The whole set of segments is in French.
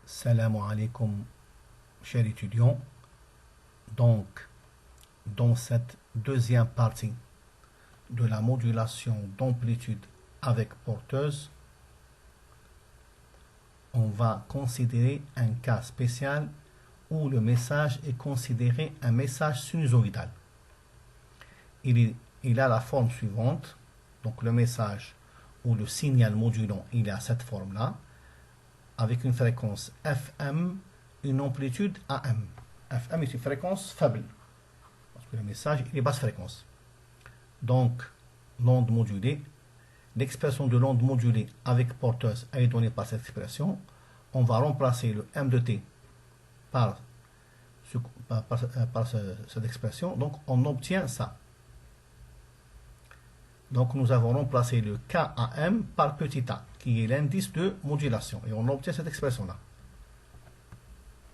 Salam alaikum, chers étudiants. Donc, dans cette deuxième partie de la modulation d'amplitude avec porteuse, on va considérer un cas spécial où le message est considéré un message sinusoïdal. Il a la forme suivante. Donc le message ou le signal modulant, il est à cette forme-là, avec une fréquence FM, une amplitude AM. FM est une fréquence faible, parce que le message il est basse fréquence. Donc, l'onde modulée, l'expression de l'onde modulée avec porteuse est donnée par cette expression. On va remplacer le M de T par cette expression. Donc, on obtient ça. Donc, nous avons remplacé le KAM par petit a, qui est l'indice de modulation. Et on obtient cette expression-là.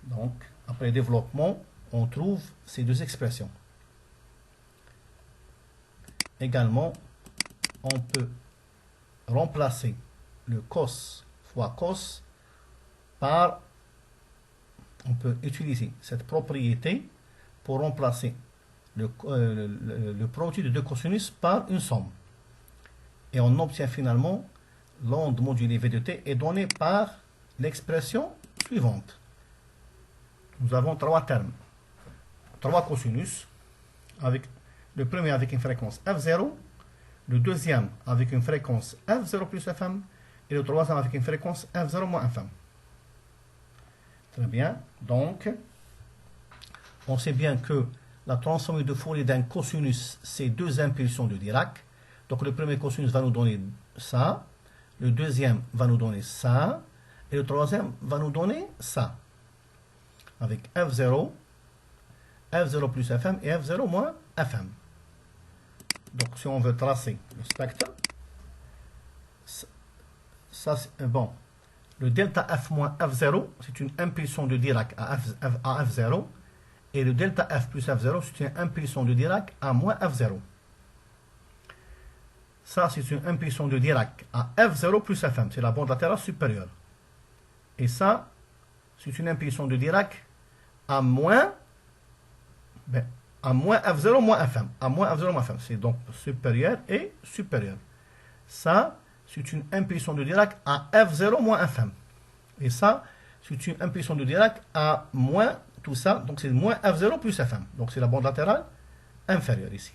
Donc, après développement, on trouve ces deux expressions. Également, on peut remplacer le cos fois cos par... On peut utiliser cette propriété pour remplacer le produit de deux cosinus par une somme. Et on obtient finalement l'onde modulée V de t est donnée par l'expression suivante. Nous avons trois termes, trois cosinus, avec le premier avec une fréquence F0, le deuxième avec une fréquence F0 plus Fm, et le troisième avec une fréquence F0 moins Fm. Très bien. Donc, on sait bien que la transformée de Fourier d'un cosinus, c'est deux impulsions de Dirac. Donc, le premier cosinus va nous donner ça, le deuxième va nous donner ça, et le troisième va nous donner ça. Avec F0, F0 plus Fm et F0 moins Fm. Donc, si on veut tracer le spectre, ça, bon, le delta F moins F0, c'est une impulsion de Dirac à F0, et le delta F plus F0, c'est une impulsion de Dirac à moins F0. Ça, c'est une impulsion de Dirac à F0 plus Fm, c'est la bande latérale supérieure. Et ça, c'est une impulsion de Dirac à moins F0 moins Fm. À moins F0 moins Fm, c'est donc supérieur et supérieur. Ça, c'est une impulsion de Dirac à F0 moins Fm. Et ça, c'est une impulsion de Dirac à moins tout ça, donc c'est moins F0 plus Fm. Donc c'est la bande latérale inférieure ici.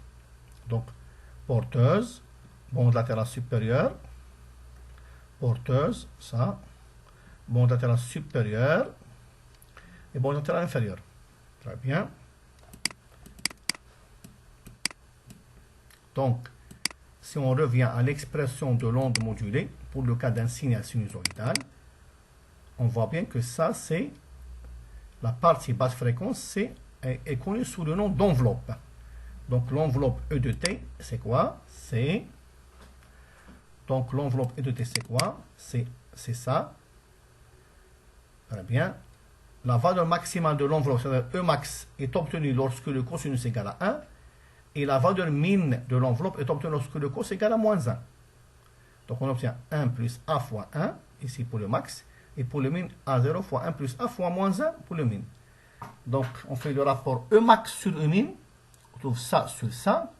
Donc, porteuse, bande latérale supérieure, porteuse, ça, bande latérale supérieure et bande latérale inférieure. Très bien. Donc, si on revient à l'expression de l'onde modulée, pour le cas d'un signal sinusoïdal, on voit bien que ça, c'est la partie basse fréquence, est connue sous le nom d'enveloppe. Donc, l'enveloppe E de T, c'est quoi? C'est... Donc, l'enveloppe E de T, c'est quoi? C'est ça. Très bien. La valeur maximale de l'enveloppe, c'est-à-dire E max, est obtenue lorsque le cosinus est égal à 1. Et la valeur min de l'enveloppe est obtenue lorsque le cos est égal à moins 1. Donc, on obtient 1 plus A fois 1, ici pour le max. Et pour le min, A0 fois 1 plus A fois moins 1 pour le min. Donc, on fait le rapport E max sur E min. On trouve ça sur ça.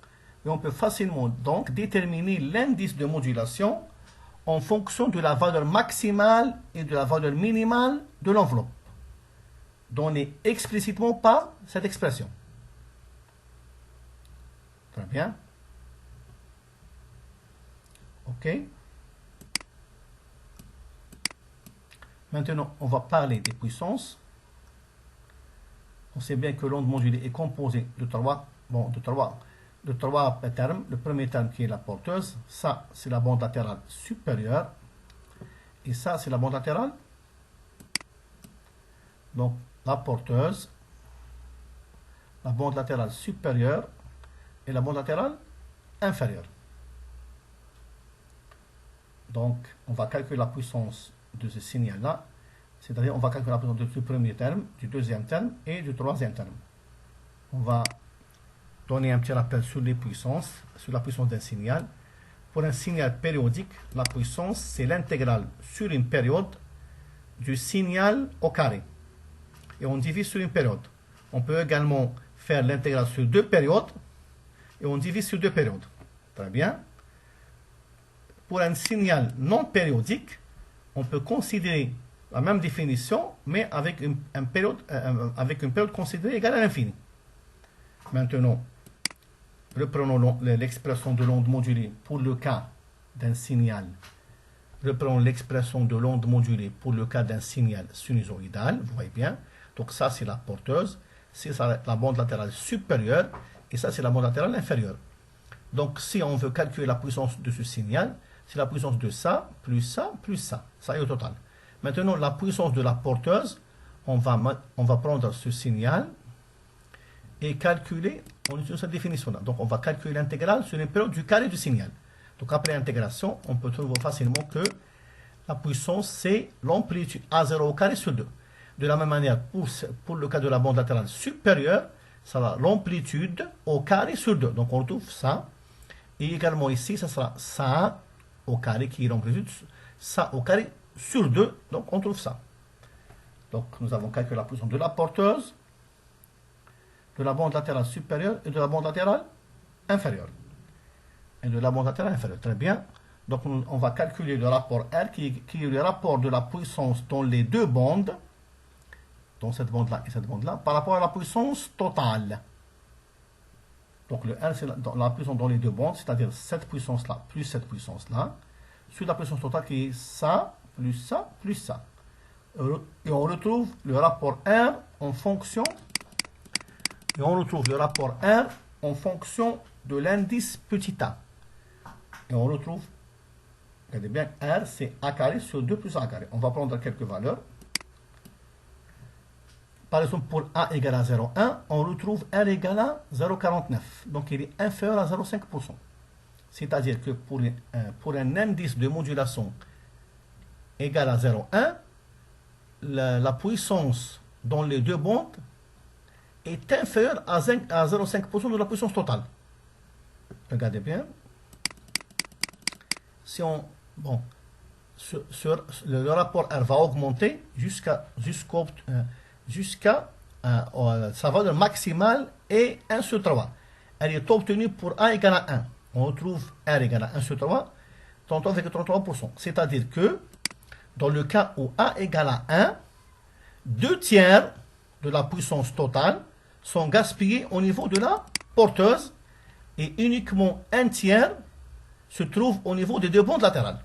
Et on peut facilement donc déterminer l'indice de modulation en fonction de la valeur maximale et de la valeur minimale de l'enveloppe, donnée explicitement par cette expression. Très bien. OK. Maintenant, on va parler des puissances. On sait bien que l'onde modulée est composée de trois termes. Le premier terme qui est la porteuse, ça c'est la bande latérale supérieure. Et ça c'est la bande latérale. Donc la porteuse, la bande latérale supérieure et la bande latérale inférieure. Donc on va calculer la puissance de ce signal-là. C'est-à-dire on va calculer la puissance du premier terme, du deuxième terme et du troisième terme. On va donner un petit rappel sur les puissances, sur la puissance d'un signal. Pour un signal périodique, la puissance, c'est l'intégrale sur une période du signal au carré. Et on divise sur une période. On peut également faire l'intégrale sur deux périodes. Et on divise sur deux périodes. Très bien. Pour un signal non périodique, on peut considérer la même définition, mais avec une période considérée égale à l'infini. Maintenant, reprenons l'expression de l'onde modulée pour le cas d'un signal. Reprenons l'expression de l'onde modulée pour le cas d'un signal sinusoïdal. Vous voyez bien. Donc ça, c'est la porteuse. C'est la bande latérale supérieure. Et ça, c'est la bande latérale inférieure. Donc, si on veut calculer la puissance de ce signal, c'est la puissance de ça, plus ça, plus ça. Ça est au total. Maintenant, la puissance de la porteuse, on va prendre ce signal et calculer, on utilise cette définition-là. Donc, on va calculer l'intégrale sur une période du carré du signal. Donc, après l'intégration, on peut trouver facilement que la puissance, c'est l'amplitude A0 au carré sur 2. De la même manière, pour le cas de la bande latérale supérieure, ça va l'amplitude au carré sur 2. Donc, on retrouve ça. Et également ici, ça sera ça au carré qui est l'amplitude, ça au carré sur 2. Donc, on trouve ça. Donc, nous avons calculé la puissance de la porteuse, de la bande latérale supérieure et de la bande latérale inférieure. Et de la bande latérale inférieure. Très bien. Donc, on va calculer le rapport R qui est le rapport de la puissance dans les deux bandes, dans cette bande-là et cette bande-là, par rapport à la puissance totale. Donc, le R, c'est la puissance dans les deux bandes, c'est-à-dire cette puissance-là plus cette puissance-là, sur la puissance totale qui est ça, plus ça, plus ça. Et on retrouve le rapport R en fonction de l'indice petit a. Et on retrouve, regardez bien, R c'est A carré sur 2 plus A carré. On va prendre quelques valeurs. Par exemple, pour A égale à 0,1, on retrouve R égale à 0,49. Donc, il est inférieur à 0,5%. C'est-à-dire que pour un indice de modulation égal à 0,1, la puissance dans les deux bandes est inférieure à 0,5% de la puissance totale. Regardez bien. Si on... Bon, le rapport R va augmenter jusqu'à sa valeur maximale est 1 sur 3. Elle est obtenue pour A égale à 1. On retrouve R égale à 1 sur 3, 33,33%. C'est-à-dire que dans le cas où A égale à 1, 2 tiers de la puissance totale sont gaspillés au niveau de la porteuse et uniquement 1 tiers se trouve au niveau des deux bandes latérales.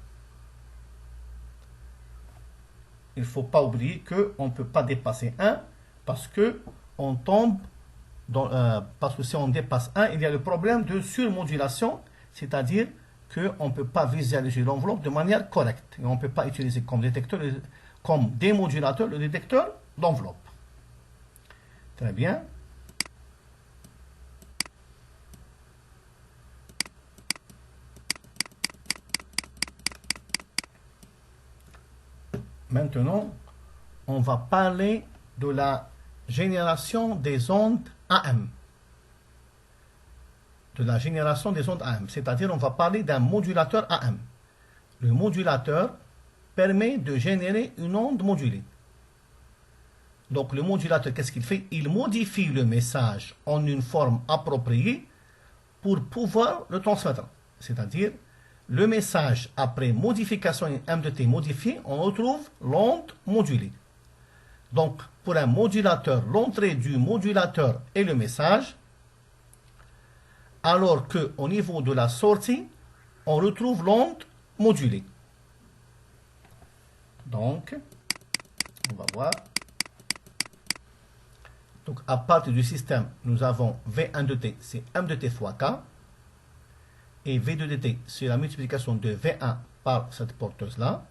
Il ne faut pas oublier qu'on ne peut pas dépasser 1 parce que on tombe parce que si on dépasse 1, il y a le problème de surmodulation, c'est-à-dire qu'on ne peut pas visualiser l'enveloppe de manière correcte. Et on ne peut pas utiliser comme démodulateur le détecteur d'enveloppe. Très bien. Maintenant, on va parler de la génération des ondes AM. C'est-à-dire on va parler d'un modulateur AM. Le modulateur permet de générer une onde modulée. Donc le modulateur, qu'est-ce qu'il fait? Il modifie le message en une forme appropriée pour pouvoir le transmettre. C'est-à-dire, le message après modification M de T modifié, on retrouve l'onde modulée. Donc, pour un modulateur, l'entrée du modulateur est le message, alors qu'au niveau de la sortie, on retrouve l'onde modulée. Donc, on va voir. Donc, à partir du système, nous avons V1 de T, c'est M de T fois K. Et V2 de T, c'est la multiplication de V1 par cette porteuse-là.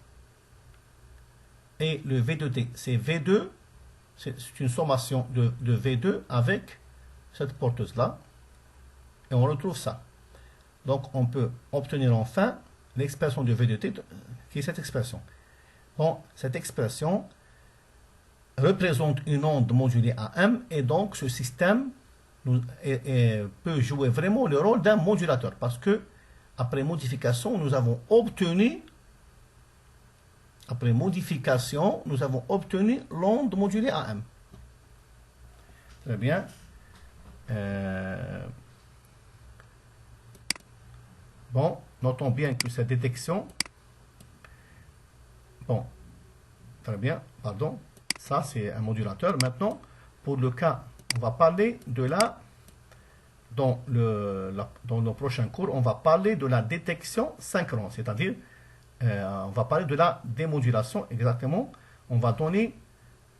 Et le V de T, c'est V2, c'est une sommation de V2 avec cette porteuse-là. Et on retrouve ça. Donc, on peut obtenir enfin l'expression de V de T, qui est cette expression. Bon, cette expression représente une onde modulée à M, et donc ce système peut jouer vraiment le rôle d'un modulateur, parce que après modification, nous avons obtenu Après modification, nous avons obtenu l'onde modulée AM. Très bien. Bon, notons bien que cette détection... Bon, très bien, pardon. Ça, c'est un modulateur. Maintenant, pour le cas, on va parler de la... Dans le prochain cours, on va parler de la détection synchrone, c'est-à-dire, on va parler de la démodulation exactement. On va donner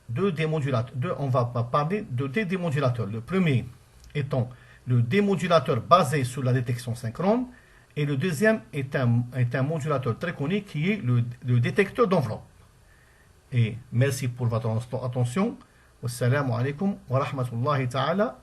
deux démodulateurs. On va parler de deux démodulateurs. Le premier étant le démodulateur basé sur la détection synchrone, et le deuxième est un modulateur très connu qui est le détecteur d'enveloppe. Et merci pour votre attention. Wassalamu alaikum wa rahmatullahi ta'ala